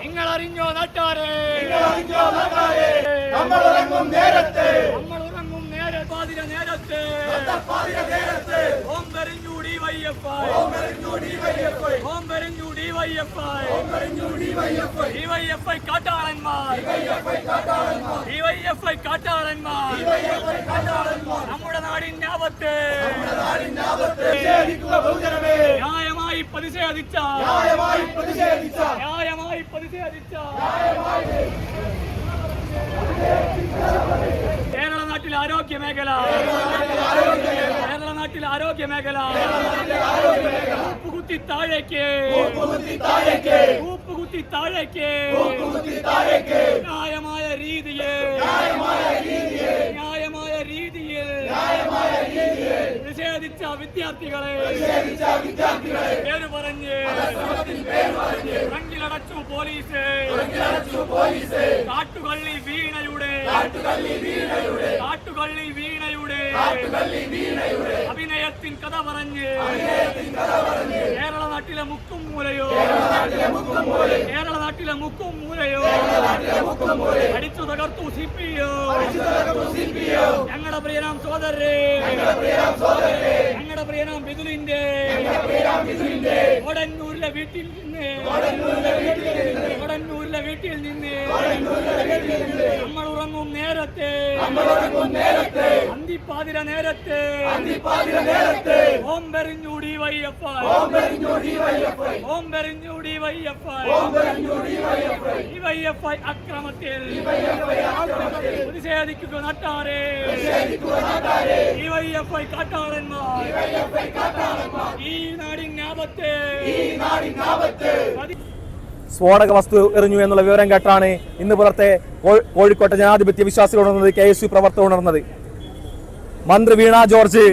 നിങ്ങൾ അറിഞ്ഞോ നാട്ടാരെ, നമ്മുടെ നാടിന്റെ ആപത്ത് ന്യായമായി പ്രതിഷേധിച്ച കേരള നാട്ടിലെ ആരോഗ്യ മേഖല കൂപ്പുകുത്തി താഴേക്ക് ന്യായമായ രീതിയിൽ പ്രതിഷേധിച്ച വിദ്യാർത്ഥികളെ പേര് പറഞ്ഞ് റങ്കിലടച്ചു പോലീസ്. കാട്ടുകള്ളി വീണയുടെ അഭിനയത്തിൻ കഥ പറഞ്ഞ് കേരള നാട്ടിലെ മുക്കും മൂലയോ അടിച്ചു തകർത്തു സിപിഒ. ഞങ്ങളുടെ പ്രിയനാം സോദരരെ, ഞങ്ങളുടെ പ്രിയനാം ബിദുലിന്റെ ഓടന്നൂരിലെ വീട്ടിൽ നിന്ന് നമ്മൾ ഉറങ്ങും നേരത്തെ അന്തിപ്പാതിര നേരത്തെ ഓംബെറിഞ്ഞു ഡിവൈഎഫ്ഐ അക്രമത്തിൽ പ്രതിഷേധിക്കുക നാട്ടാരെ. ഡിവൈഎഫ്ഐ കാട്ടാളന്മാർ ഈ നാടിന്റെ ആപത്ത്. സ്ഫോടക വസ്തു എറിഞ്ഞു എന്നുള്ള വിവരം കേട്ടാണ് ഇന്ന് പുലർത്തെ കോഴിക്കോട്ടെ ജനാധിപത്യ വിശ്വാസികൾ ഉണർന്നത്, KSU പ്രവർത്തകർ ഉണർന്നത്. മന്ത്രി വീണ ജോർജ്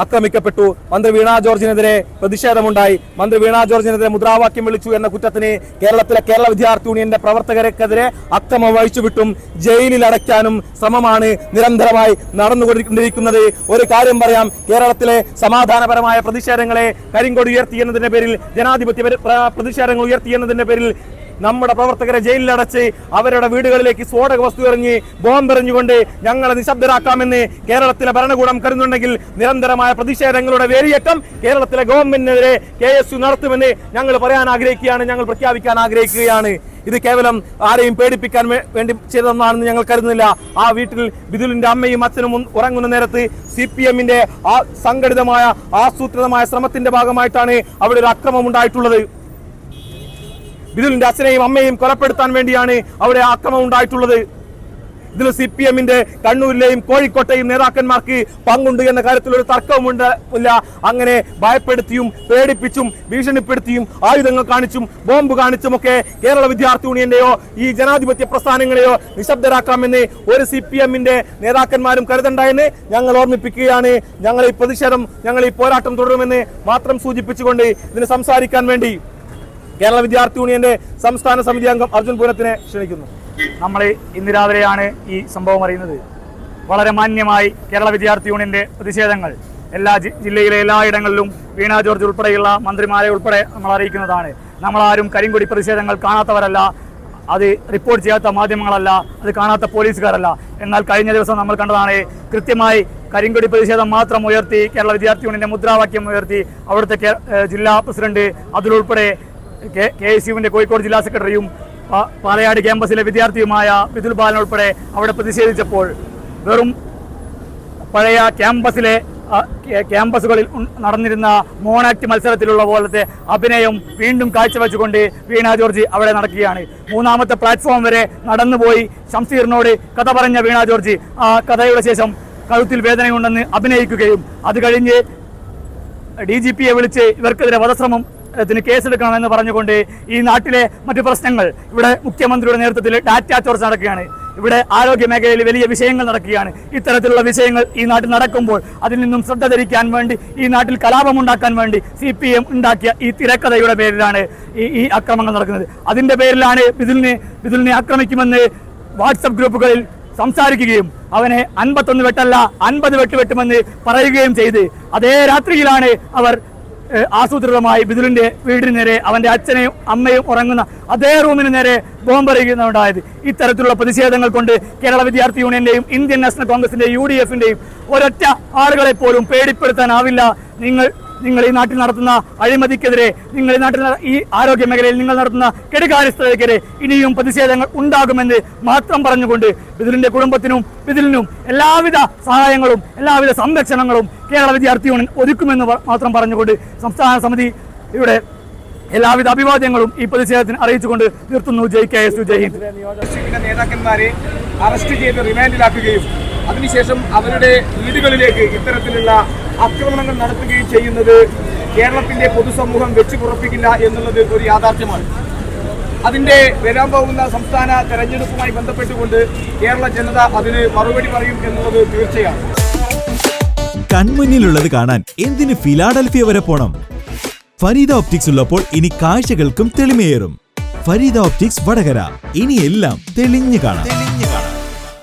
ആക്രമിക്കപ്പെട്ടു. മന്ത്രി വീണ ജോർജിനെതിരെ പ്രതിഷേധമുണ്ടായി. മന്ത്രി വീണ ജോർജിനെതിരെ മുദ്രാവാക്യം വിളിച്ചു എന്ന കുറ്റത്തിന് കേരള വിദ്യാർത്ഥി യൂണിയന്റെ പ്രവർത്തകർക്കെതിരെ അക്രമം വഹിച്ചുവിട്ടും ജയിലിൽ അടയ്ക്കാനും ശ്രമമാണ് നിരന്തരമായി നടന്നുകൊണ്ടിരിക്കുന്നത്. ഒരു കാര്യം പറയാം, കേരളത്തിലെ സമാധാനപരമായ പ്രതിഷേധങ്ങളെ കരിങ്കൊടി ഉയർത്തിയെന്നതിന്റെ പേരിൽ, ജനാധിപത്യ പ്രതിഷേധങ്ങൾ ഉയർത്തിയെന്നതിന്റെ പേരിൽ നമ്മുടെ പ്രവർത്തകരെ ജയിലിലടച്ച് അവരുടെ വീടുകളിലേക്ക് സ്ഫോടക വസ്തു എറിഞ്ഞ് ബോംബെറിഞ്ഞുകൊണ്ട് ഞങ്ങളെ നിശബ്ദരാക്കാമെന്ന് കേരളത്തിലെ ഭരണകൂടം കരുതുന്നുണ്ടെങ്കിൽ നിരന്തരമായ പ്രതിഷേധങ്ങളുടെ വേലിയേറ്റം കേരളത്തിലെ ഗവൺമെന്റിനെതിരെ KSU നടത്തുമെന്ന് ഞങ്ങൾ പറയാൻ ആഗ്രഹിക്കുകയാണ്, ഞങ്ങൾ പ്രഖ്യാപിക്കാൻ ആഗ്രഹിക്കുകയാണ്. ഇത് കേവലം ആരെയും പേടിപ്പിക്കാൻ വേണ്ടി ചെയ്തതെന്നാണെന്ന് ഞങ്ങൾ കരുതുന്നില്ല. ആ വീട്ടിൽ ബിദുലിന്റെ അമ്മയും അച്ഛനും ഉറങ്ങുന്ന നേരത്ത് CPM-ന്റെ സംഘടിതമായ ആസൂത്രിതമായ ശ്രമത്തിന്റെ ഭാഗമായിട്ടാണ് അവിടെ ഒരു അക്രമം ഉണ്ടായിട്ടുള്ളത്. ബിദുലിന്റെ അച്ഛനെയും അമ്മയെയും കൊലപ്പെടുത്താൻ വേണ്ടിയാണ് അവിടെ ആക്രമണം ഉണ്ടായിട്ടുള്ളത്. ഇതിൽ CPM-ന്റെ കണ്ണൂരിലെയും കോഴിക്കോട്ടെയും നേതാക്കന്മാർക്ക് പങ്കുണ്ട് എന്ന കാര്യത്തിൽ ഒരു തർക്കവുമില്ല. അങ്ങനെ ഭയപ്പെടുത്തിയും പേടിപ്പിച്ചും ഭീഷണിപ്പെടുത്തിയും ആയുധങ്ങൾ കാണിച്ചും ബോംബ് കാണിച്ചുമൊക്കെ കേരള വിദ്യാർത്ഥി യൂണിയന്റെയോ ഈ ജനാധിപത്യ പ്രസ്ഥാനങ്ങളെയോ നിശബ്ദരാക്കാമെന്ന് ഒരു CPM-ന്റെ നേതാക്കന്മാരും കരുതണ്ട എന്ന് ഞങ്ങൾ ഓർമ്മിപ്പിക്കുകയാണ്. ഞങ്ങൾ ഈ പ്രതിഷേധം, ഞങ്ങൾ ഈ പോരാട്ടം തുടരുമെന്ന് മാത്രം സൂചിപ്പിച്ചുകൊണ്ട് ഇതിന് സംസാരിക്കാൻ വേണ്ടി കേരള വിദ്യാർത്ഥി യൂണിയന്റെ സംസ്ഥാന സമിതി അംഗം അർജുൻ പൂരത്തിനെ ക്ഷണിക്കുന്നു. നമ്മൾ ഇന്ന് രാവിലെയാണ് ഈ സംഭവം അറിയുന്നത്. വളരെ മാന്യമായി കേരള വിദ്യാർത്ഥി യൂണിയന്റെ പ്രതിഷേധങ്ങൾ ജില്ലയിലെ എല്ലായിടങ്ങളിലും വീണ ജോർജ് ഉൾപ്പെടെയുള്ള മന്ത്രിമാരെ ഉൾപ്പെടെ നമ്മൾ അറിയിക്കുന്നതാണ്. നമ്മളാരും കരിങ്കൊടി പ്രതിഷേധങ്ങൾ കാണാത്തവരല്ല, അത് റിപ്പോർട്ട് ചെയ്യാത്ത മാധ്യമങ്ങളല്ല, അത് കാണാത്ത പോലീസുകാരല്ല. എന്നാൽ കഴിഞ്ഞ ദിവസം നമ്മൾ കണ്ടതാണ് കൃത്യമായി കരിങ്കൊടി പ്രതിഷേധം മാത്രം ഉയർത്തി കേരള വിദ്യാർത്ഥി യൂണിയന്റെ മുദ്രാവാക്യം ഉയർത്തി അവിടുത്തെ ജില്ലാ പ്രസിഡന്റ് അതിലുൾപ്പെടെ KSU-വിന്റെ കോഴിക്കോട് ജില്ലാ സെക്രട്ടറിയും പാലയാട് ക്യാമ്പസിലെ വിദ്യാർത്ഥിയുമായ ബിദുൽ ബാലൻ ഉൾപ്പെടെ അവിടെ പ്രതിഷേധിച്ചപ്പോൾ വെറും പഴയ ക്യാമ്പസുകളിൽ നടന്നിരുന്ന മോണാക്ട് മത്സരത്തിലുള്ള പോലത്തെ അഭിനയം വീണ്ടും കാഴ്ചവെച്ചുകൊണ്ട് വീണ ജോർജ് അവിടെ നടക്കുകയാണ്. മൂന്നാമത്തെ പ്ലാറ്റ്ഫോം വരെ നടന്നുപോയി ഷംസീറിനോട് കഥ പറഞ്ഞ വീണ ജോർജ് ആ കഥയുടെ ശേഷം കഴുത്തിൽ വേദനയുണ്ടെന്ന് അഭിനയിക്കുകയും അത് കഴിഞ്ഞ് DGP-യെ വിളിച്ച് ഇവർക്കെതിരെ വധശ്രമം കേസെടുക്കണമെന്ന് പറഞ്ഞുകൊണ്ട് ഈ നാട്ടിലെ മറ്റു പ്രശ്നങ്ങൾ, ഇവിടെ മുഖ്യമന്ത്രിയുടെ നേതൃത്വത്തിൽ ഡാറ്റ ചോർച്ച നടക്കുകയാണ്, ഇവിടെ ആരോഗ്യ മേഖലയിൽ വലിയ വിഷയങ്ങൾ നടക്കുകയാണ്. ഇത്തരത്തിലുള്ള വിഷയങ്ങൾ ഈ നാട്ടിൽ നടക്കുമ്പോൾ അതിൽ നിന്നും ശ്രദ്ധ ധരിക്കാൻ വേണ്ടി, ഈ നാട്ടിൽ കലാപമുണ്ടാക്കാൻ വേണ്ടി CPM ഉണ്ടാക്കിയ ഈ തിരക്കഥയുടെ പേരിലാണ് ഈ അക്രമങ്ങൾ നടക്കുന്നത്. അതിന്റെ പേരിലാണ് ബിദുലിനെ ആക്രമിക്കുമെന്ന് വാട്സപ്പ് ഗ്രൂപ്പുകളിൽ സംസാരിക്കുകയും അവനെ 51 വെട്ടല്ല 50 വെട്ട് വെട്ടുമെന്ന് പറയുകയും ചെയ്ത് അതേ രാത്രിയിലാണ് അവർ ആസൂത്രിതമായി ബിദുലിന്റെ വീടിന് നേരെ അവന്റെ അച്ഛനെയും അമ്മയും ഉറങ്ങുന്ന അതേ റൂമിന് നേരെ ബോംബെറിയുന്നുണ്ടായത്. ഇത്തരത്തിലുള്ള പ്രതിഷേധങ്ങൾ കൊണ്ട് കേരള വിദ്യാർത്ഥി യൂണിയന്റെയും ഇന്ത്യൻ നാഷണൽ കോൺഗ്രസിന്റെയും UDF-ന്റെയും ഒരൊറ്റ ആളുകളെ പോലും പേടിപ്പെടുത്താനാവില്ല. നിങ്ങൾ ഈ നാട്ടിൽ നടത്തുന്ന അഴിമതിക്കെതിരെ, നിങ്ങൾ ഈ നാട്ടിൽ ഈ ആരോഗ്യ മേഖലയിൽ നിങ്ങൾ നടത്തുന്ന കെടുകാര്യസ്ഥതയ്ക്കെതിരെ ഇനിയും പ്രതിഷേധങ്ങൾ ഉണ്ടാകുമെന്ന് മാത്രം പറഞ്ഞുകൊണ്ട് ബിദുലിന്റെ കുടുംബത്തിനും ബിദുലിനും എല്ലാവിധ സഹായങ്ങളും എല്ലാവിധ സംരക്ഷണങ്ങളും കേരള വിദ്യാർത്ഥി യൂണിയൻ ഒതുക്കുമെന്ന് മാത്രം പറഞ്ഞുകൊണ്ട് സംസ്ഥാന സമിതിയുടെ എല്ലാവിധ അഭിവാദ്യങ്ങളും ഈ പ്രതിഷേധത്തിന് അറിയിച്ചുകൊണ്ട് നിർത്തുന്നു. ജയ് KSU, ജയ് ഹിന്ദ്. നേതാക്കന്മാരെ അറസ്റ്റ് ചെയ്ത് റിമാൻഡിലാക്കുകയും അതിനുശേഷം അവരുടെ വീടുകളിലേക്ക് ഇത്തരത്തിലുള്ള ആക്രമണങ്ങൾ നടത്തുകയും ചെയ്യുന്നത് കേരളത്തിന്റെ പൊതുസമൂഹം വെച്ചുപുറപ്പിക്കില്ല എന്നുള്ളത് ഒരു യാഥാർത്ഥ്യമാണ്. അതിന്റെ വരാൻ പോകുന്ന സംസ്ഥാന തെരഞ്ഞെടുപ്പുമായി ബന്ധപ്പെട്ടുകൊണ്ട് കേരള ജനത അതിന് മറുപടി പറയും എന്നുള്ളത് തീർച്ചയാണ്. കൺമുന്നിലുള്ളത് കാണാൻ എന്തിന് ഫിലാഡൽഫിയ വരെ പോണം? ഫരീദ ഓപ്റ്റിക്സ് ഉള്ളപ്പോൾ ഇനി കാഴ്ചകൾക്കും തെളിമയേറും. ഫരീദ ഓപ്റ്റിക്സ് വടകര, ഇനി എല്ലാം തെളിഞ്ഞു കാണാം.